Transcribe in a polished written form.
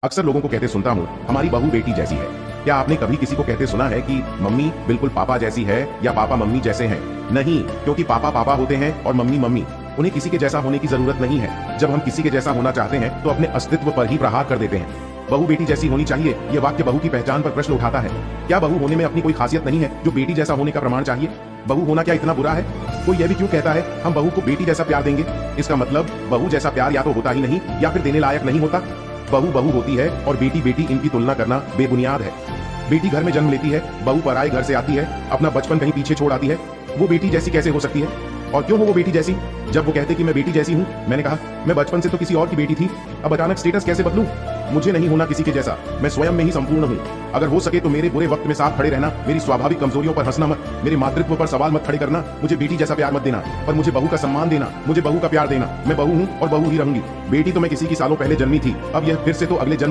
अक्सर लोगों को कहते सुनता हूँ, हमारी बहू बेटी जैसी है। क्या आपने कभी किसी को कहते सुना है कि मम्मी बिल्कुल पापा जैसी है या पापा मम्मी जैसे हैं? नहीं, क्योंकि पापा पापा होते हैं और मम्मी मम्मी। उन्हें किसी के जैसा होने की जरूरत नहीं है। जब हम किसी के जैसा होना चाहते हैं तो अपने अस्तित्व पर ही प्रहार कर देते हैं। बहू बेटी जैसी होनी चाहिए, ये वाक्य बहू की पहचान पर प्रश्न उठाता है। क्या बहू होने में अपनी कोई खासियत नहीं है जो बेटी जैसा होने का प्रमाण चाहिए? बहू होना क्या इतना बुरा है? कोई यह भी क्यों कहता है हम बहू को बेटी जैसा प्यार देंगे? इसका मतलब बहू जैसा प्यार या तो होता ही नहीं या फिर देने लायक नहीं होता। बहू बहू होती है और बेटी बेटी, इनकी तुलना करना बेबुनियाद है। बेटी घर में जन्म लेती है, बहू पराए घर से आती है, अपना बचपन कहीं पीछे छोड़ आती है। वो बेटी जैसी कैसे हो सकती है? और क्यों हो वो बेटी जैसी? जब वो कहते कि मैं बेटी जैसी हूँ, मैंने कहा मैं बचपन से तो किसी और की बेटी थी, अब अचानक स्टेटस कैसे बदलूं? मुझे नहीं होना किसी के जैसा, मैं स्वयं में ही संपूर्ण हूँ। अगर हो सके तो मेरे बुरे वक्त में साथ खड़े रहना, मेरी स्वाभाविक कमजोरियों पर हंसना मत, मेरे मातृत्व पर सवाल मत खड़े करना। मुझे बेटी जैसा प्यार मत देना, पर मुझे बहू का सम्मान देना, मुझे बहू का प्यार देना। मैं बहू हूँ और बहू ही रहूंगी। बेटी तो मैं किसी की सालों पहले जन्मी थी, अब यह फिर से तो अगले जन्म